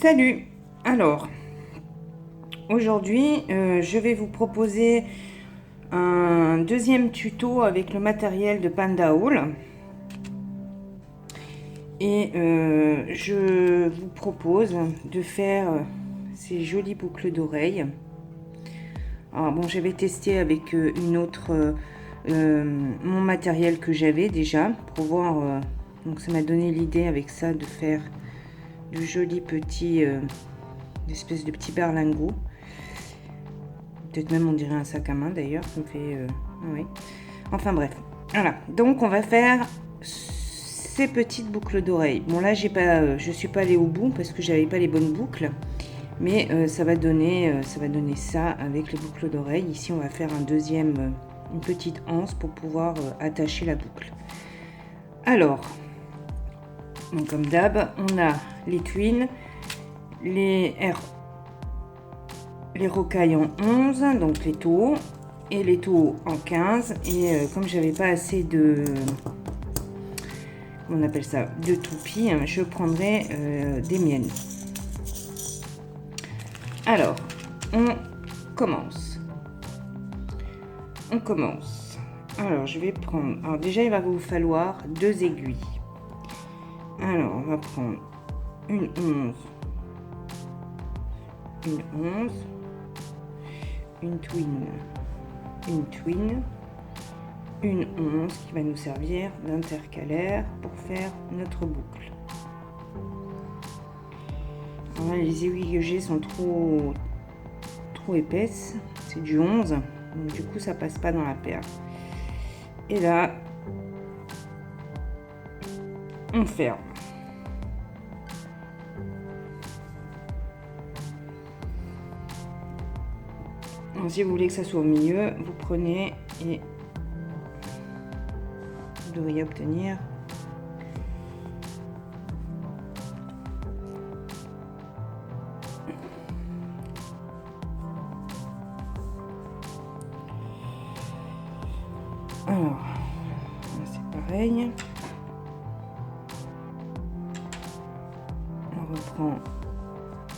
Salut! Alors, aujourd'hui, je vais vous proposer un deuxième tuto avec le matériel de Panda Haul. Et je vous propose de faire ces jolies boucles d'oreilles. Alors bon, j'avais testé avec mon matériel que j'avais déjà pour voir. Donc ça m'a donné l'idée avec ça de faire de jolis petits, d'espèces de petits berlingots. Peut-être même on dirait un sac à main d'ailleurs. Ça me fait, oui. Enfin bref, voilà. Donc on va faire ces petites boucles d'oreilles. Bon là je suis pas allée au bout parce que j'avais pas les bonnes boucles. Mais ça va donner ça avec les boucles d'oreilles. Ici, on va faire une petite anse pour pouvoir attacher la boucle. Alors, donc comme d'hab, on a les twins, les rocailles en 11, donc les taux, et les taux en 15. Et comme j'avais pas assez de, on appelle ça, de toupies, hein, je prendrai des miennes. Alors, on commence. Alors, je vais prendre... Alors, déjà, il va vous falloir 2 aiguilles. Alors, on va prendre une 11. Une twin. Une 11 qui va nous servir d'intercalaire pour faire notre boucle. Alors là, les aiguilles que j'ai sont trop épaisses. C'est du 11. Donc, du coup, ça passe pas dans la perle. Et là, on ferme. Alors, si vous voulez que ça soit au milieu, vous prenez et vous devriez obtenir alors c'est pareil, on reprend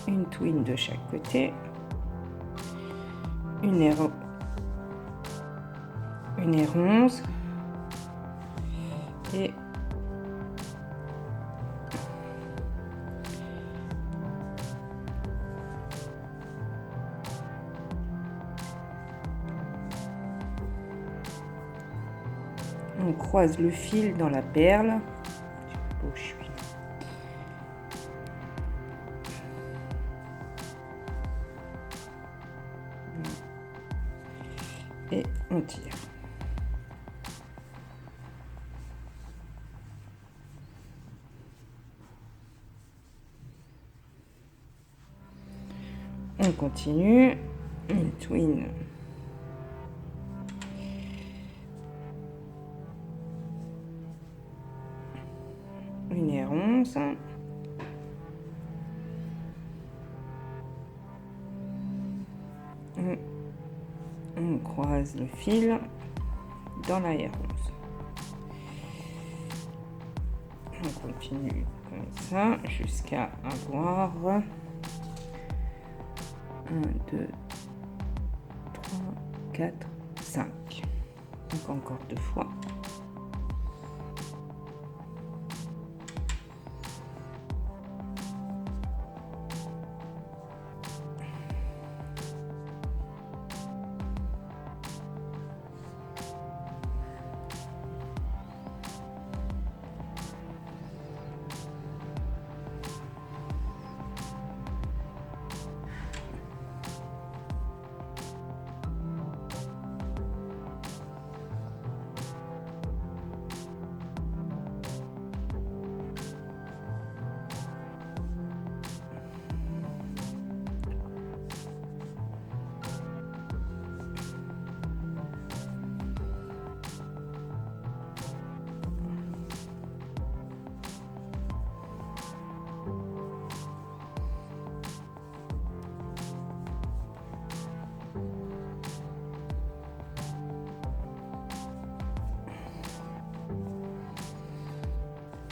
une twin de chaque côté, une R11 et on croise le fil dans la perle. Je sais pas où je suis. Et on tire. On continue. Une twin. Une R11. On croise le fil dans la R11. On continue comme ça jusqu'à avoir 1, 2, 3, 4, 5. Donc encore 2 fois.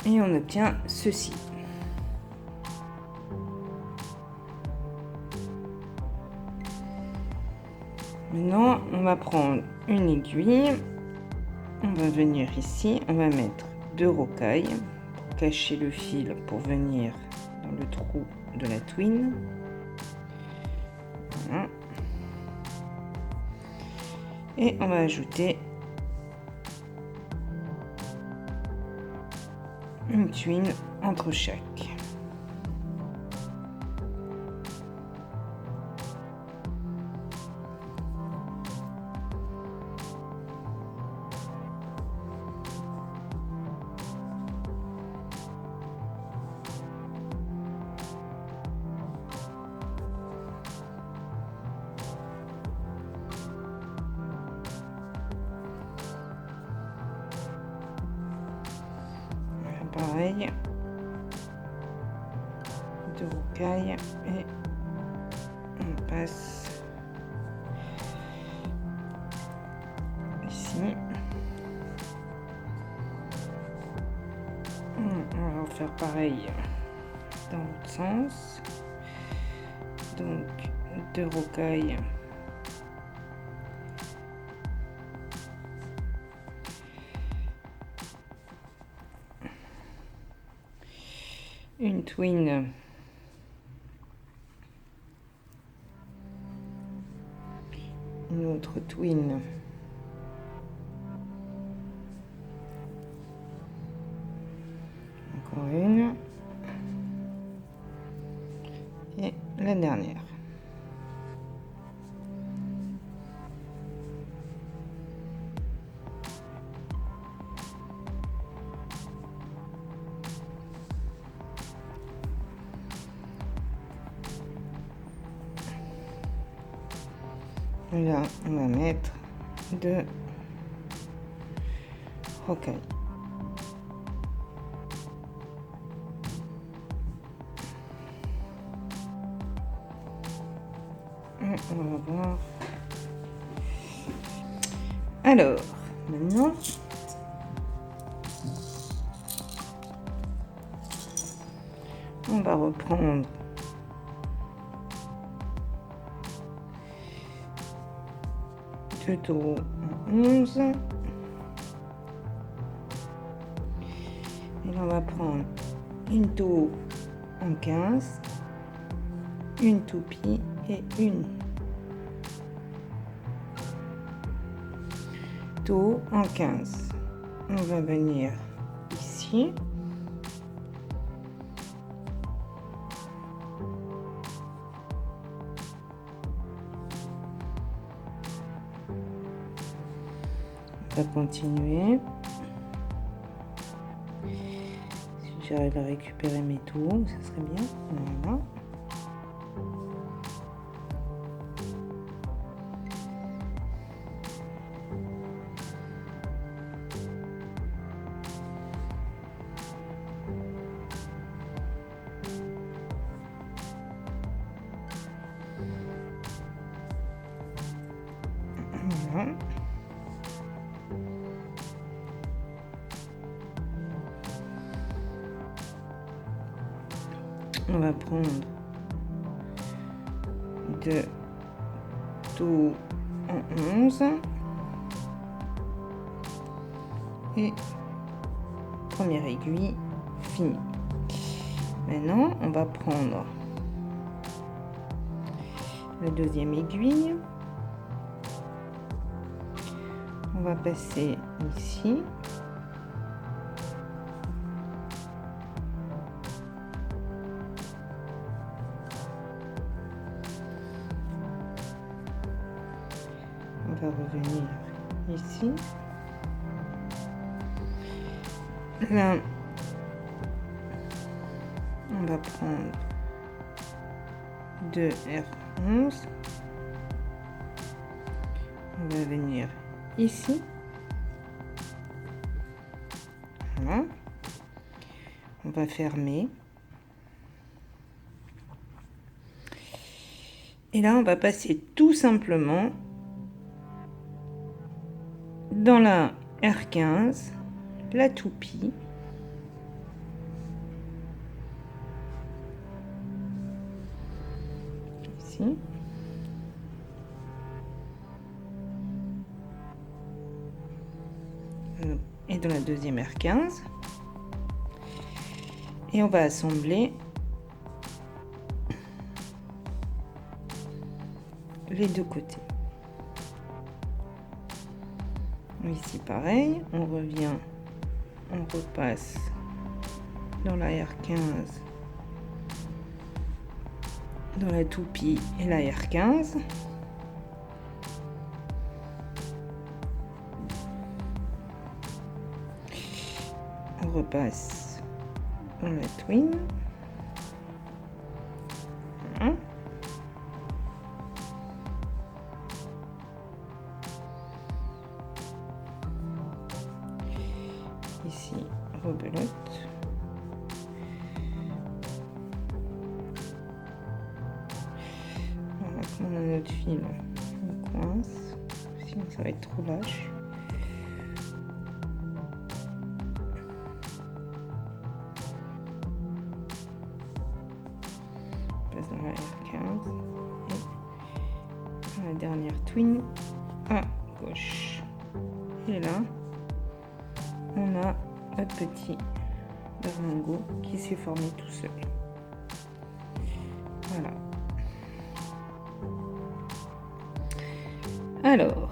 Et on obtient ceci. Maintenant, on va prendre une aiguille. On va venir ici. On va mettre 2 rocailles pour cacher le fil pour venir dans le trou de la twine. Voilà. Et on va ajouter une twine entre chaque. Pareil, 2 rocailles et on passe ici. On va faire pareil dans l'autre sens. Donc 2 rocailles. Une twine. Une autre twine. Encore une. Et la dernière. Et là, on va mettre 2 rocailles. Et on va voir. Alors, maintenant, on va reprendre deux taureaux en 11. Et là, on va prendre une taureau en 15, une toupie et une taureau en 15. On va venir ici. On va continuer. Si j'arrive à récupérer mes taureaux, ça serait bien. Voilà. Voilà. On va prendre 2 taureaux en 11 et première aiguille finie. Maintenant, on va prendre la deuxième aiguille. On va passer ici. On va revenir ici. Là, on va prendre 2 R11. On va venir ici. Voilà. On va fermer. Et là, on va passer tout simplement dans la R15, la toupie. Ici. et dans la deuxième R15. Et on va assembler les deux côtés. Ici pareil, on revient, on repasse dans la R15, dans la toupie et la R15. On repasse dans la twin. Voilà. Ici, rebelote. Voilà, comme on a notre fil, on coince, sinon ça va être trop lâche. On passe dans la R15 et dans la dernière twin à gauche. Et là, on a notre petit berlingot qui s'est formé tout seul. Voilà. Alors,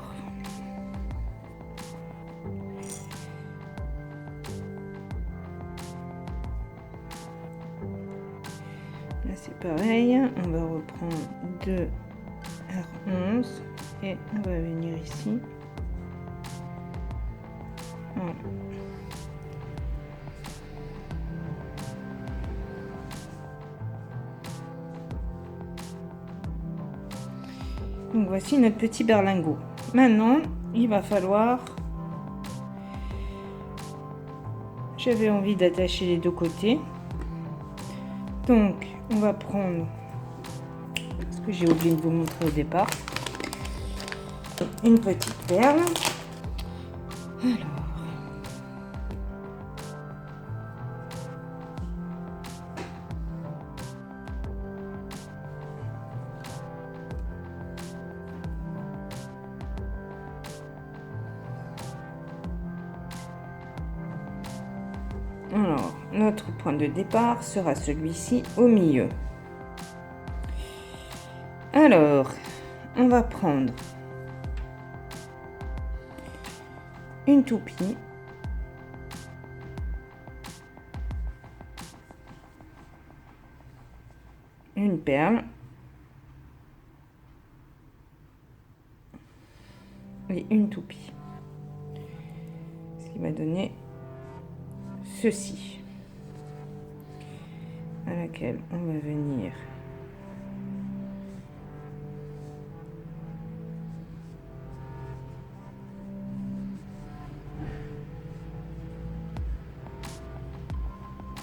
là c'est pareil, on va reprendre 2 R11 et on va venir ici. Voilà. Donc voici notre petit berlingot. Maintenant, il va falloir... J'avais envie d'attacher les deux côtés. Donc, on va prendre... Parce que j'ai oublié de vous montrer au départ. Une petite perle. Alors... Alors, notre point de départ sera celui-ci au milieu. Alors, on va prendre une toupie, une perle et une toupie. Ce qui va donner ceci, à laquelle on va venir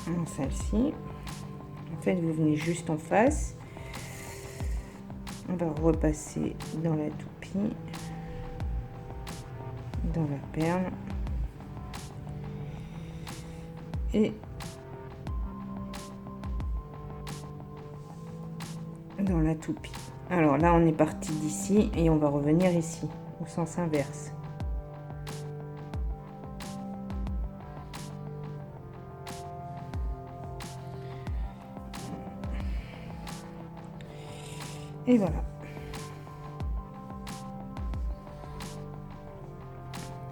en celle-ci. En fait, vous venez juste en face, on va repasser dans la toupie, dans la perle et dans la toupie. Alors là, on est parti d'ici et on va revenir ici, au sens inverse. Et voilà.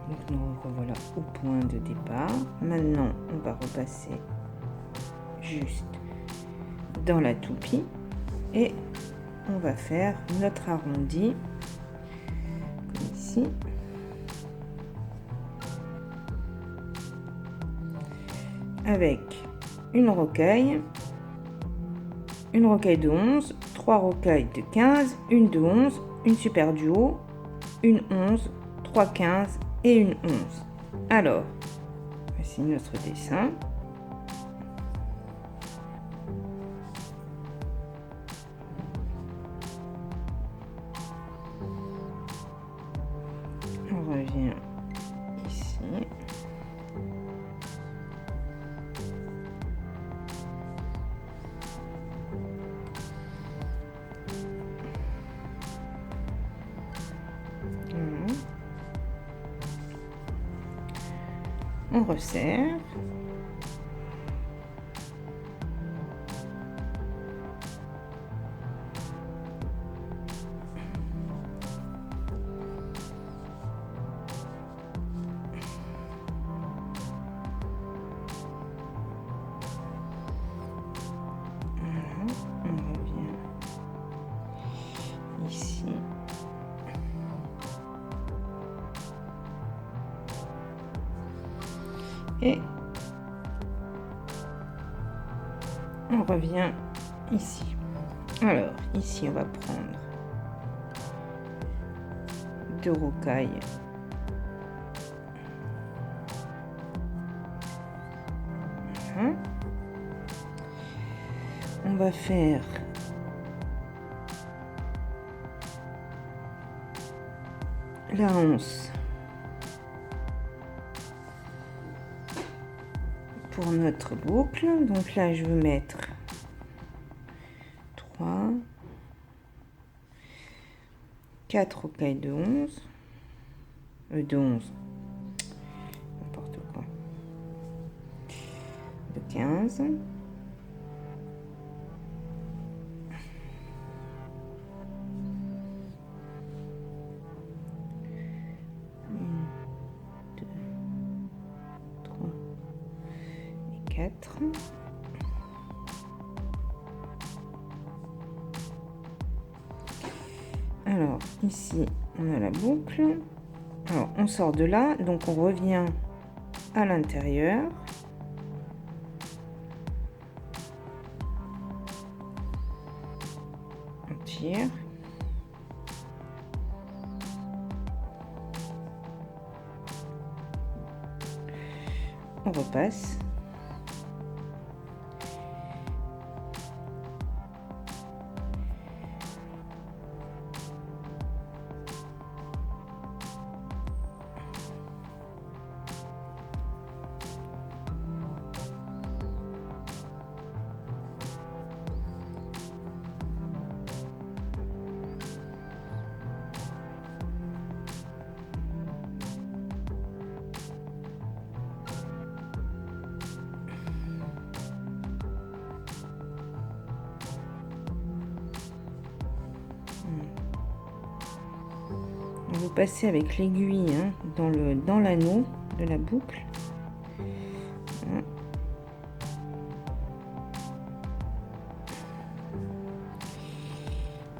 Donc nous revoilà au point de départ. Maintenant, on va repasser juste dans la toupie et on va faire notre arrondi comme ici. Avec une rocaille de 11, 3 rocailles de 15, une de 11, une super du haut, une 11, 3 15 et une 11. Alors, voici notre dessin. On revient ici. on resserre. On revient ici. Et on revient ici. Alors, ici, on va prendre 2 rocailles. Voilà. On va faire la anse pour notre boucle. Donc là, je veux mettre 3, 4 rocailles de 11, n'importe quoi, de 15. Alors ici on a la boucle. Alors on sort de là, donc on revient à l'intérieur. On tire. On repasse. Vous passez avec l'aiguille dans l'anneau de la boucle.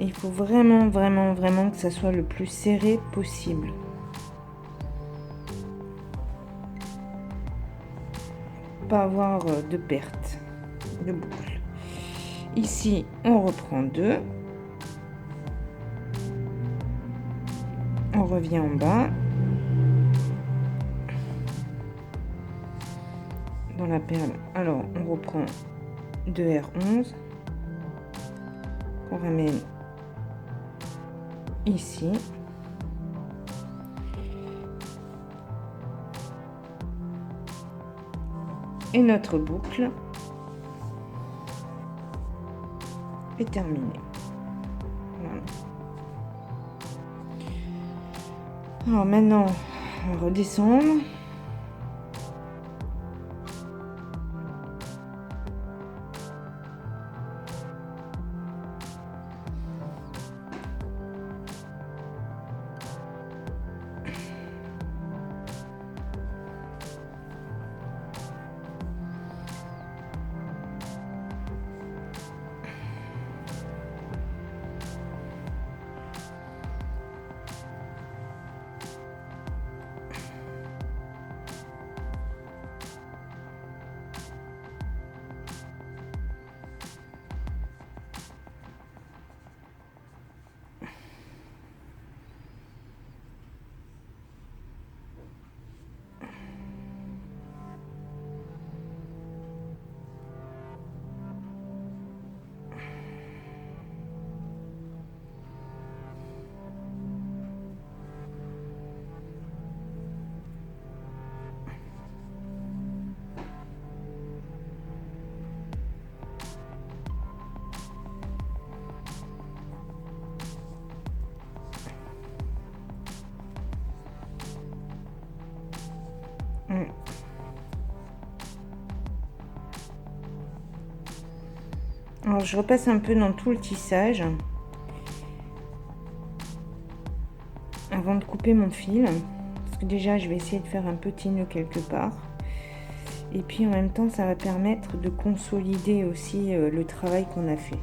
Et il faut vraiment que ça soit le plus serré possible. Pas avoir de perte de boucle. Ici, on reprend 2. On revient en bas. Dans la perle. Alors, on reprend 2R11. On ramène ici. Et notre boucle est terminée. Voilà. Alors maintenant, on va redescendre. Alors, je repasse un peu dans tout le tissage avant de couper mon fil. Parce que déjà, je vais essayer de faire un petit nœud quelque part. Et puis, en même temps, ça va permettre de consolider aussi le travail qu'on a fait.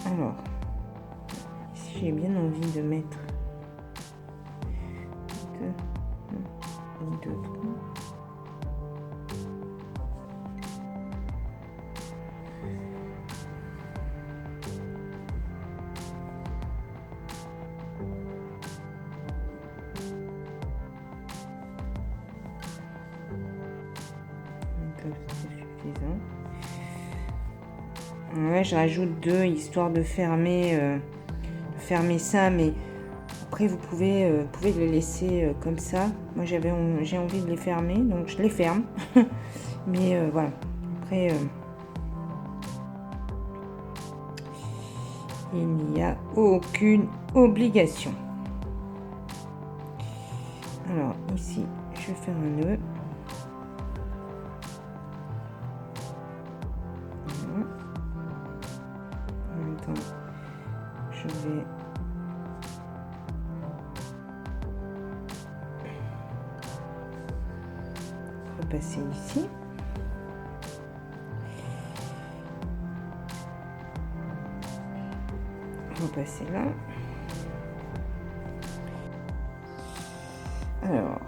Alors, ici j'ai bien envie de mettre 2, 3. C'est suffisant. Ouais, je rajoute 2 histoire de fermer ça, mais après vous pouvez les laisser comme ça. Moi j'ai envie de les fermer, donc je les ferme. Mais voilà. Après, il n'y a aucune obligation. Alors ici, je vais faire un nœud. Voilà. En même temps, je vais repasser ici. Repasser là. Alors,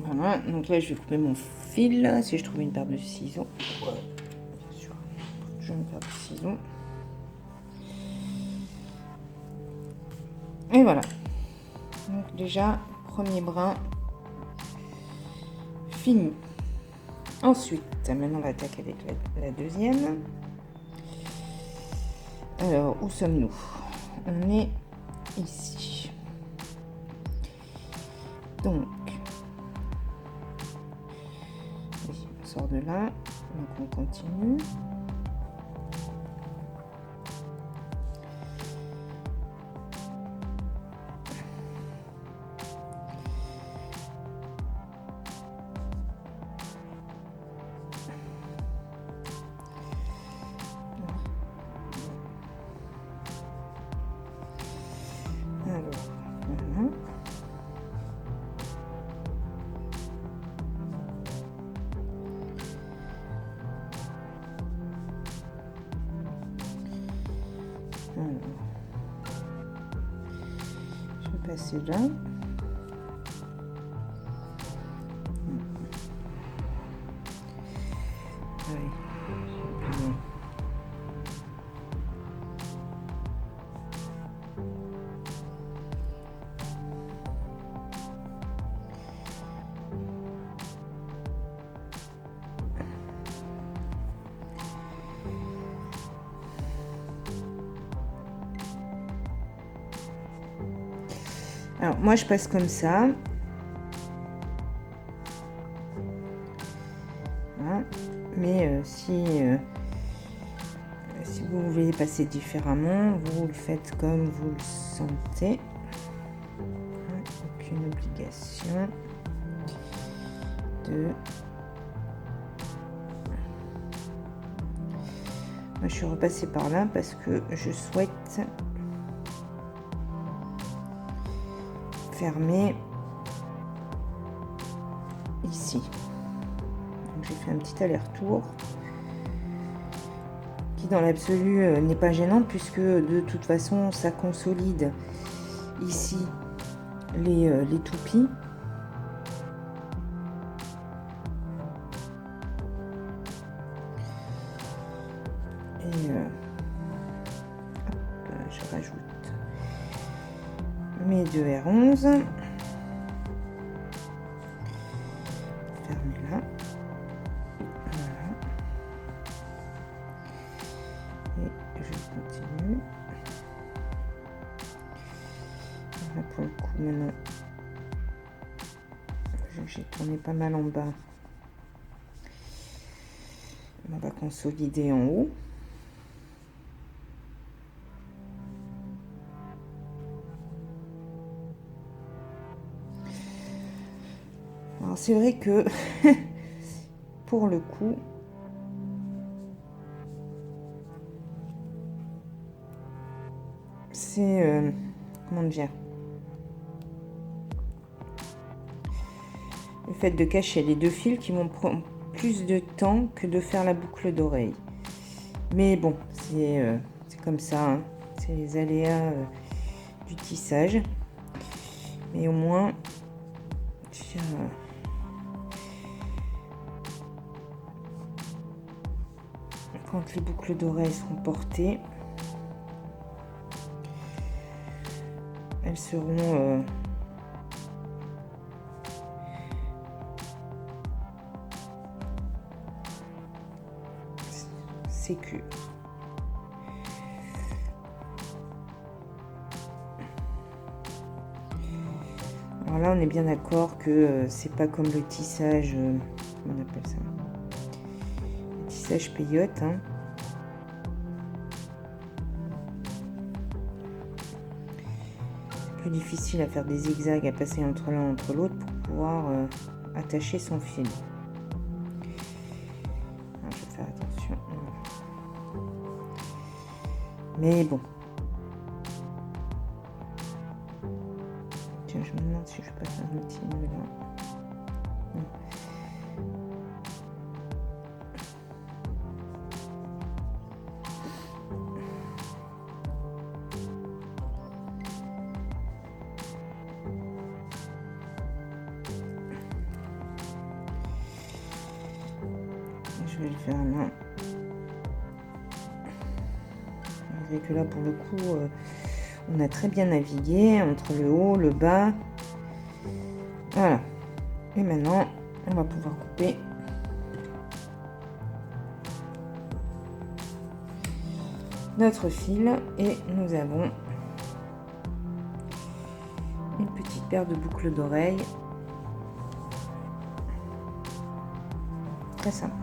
voilà, donc là je vais couper mon fil, si je trouve une paire de ciseaux. Ouais, bien sûr, je une paire de ciseaux. Et voilà. Donc déjà, premier brin fini. Ensuite, maintenant on va attaquer avec la deuxième. Alors, où sommes-nous? On est ici. Donc, on sort de là, donc on continue. Je vais passer là. Alors, moi, je passe comme ça. Voilà. Mais si vous voulez passer différemment, vous le faites comme vous le sentez. Aucune obligation de... Moi, je suis repassée par là parce que je souhaite fermer ici. J'ai fait un petit aller-retour qui dans l'absolu n'est pas gênant puisque de toute façon ça consolide ici les toupies. Et hop, je rajoute mes 2 R11. Fermez là. Voilà. Et je continue. Là pour le coup maintenant, j'ai tourné pas mal en bas. On va consolider en haut. Alors c'est vrai que pour le coup, c'est comment dire, le fait de cacher les 2 fils qui vont prendre plus de temps que de faire la boucle d'oreille. Mais bon, c'est comme ça, hein. C'est les aléas du tissage. Mais au moins, quand les boucles d'oreilles seront portées, elles seront sécu. Alors là, on est bien d'accord que c'est pas comme le tissage, comment on appelle ça, le tissage peyote, hein. C'est plus difficile à faire des zigzags, à passer entre l'un entre l'autre pour pouvoir attacher son fil. Alors, je vais faire attention. Mais bon. Tiens, je me demande si je peux pas faire un petit nœud là. Je vais le faire là. Vous voyez que là, pour le coup, on a très bien navigué entre le haut, le bas. Voilà. Et maintenant, on va pouvoir couper notre fil et nous avons une petite paire de boucles d'oreilles. Très simple.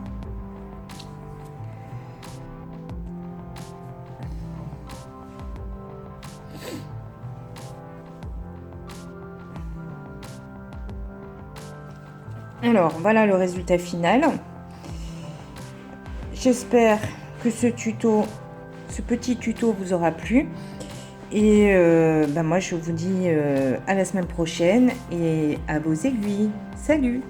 Alors, voilà le résultat final. J'espère que ce petit tuto vous aura plu. Et moi, je vous dis à la semaine prochaine et à vos aiguilles. Salut!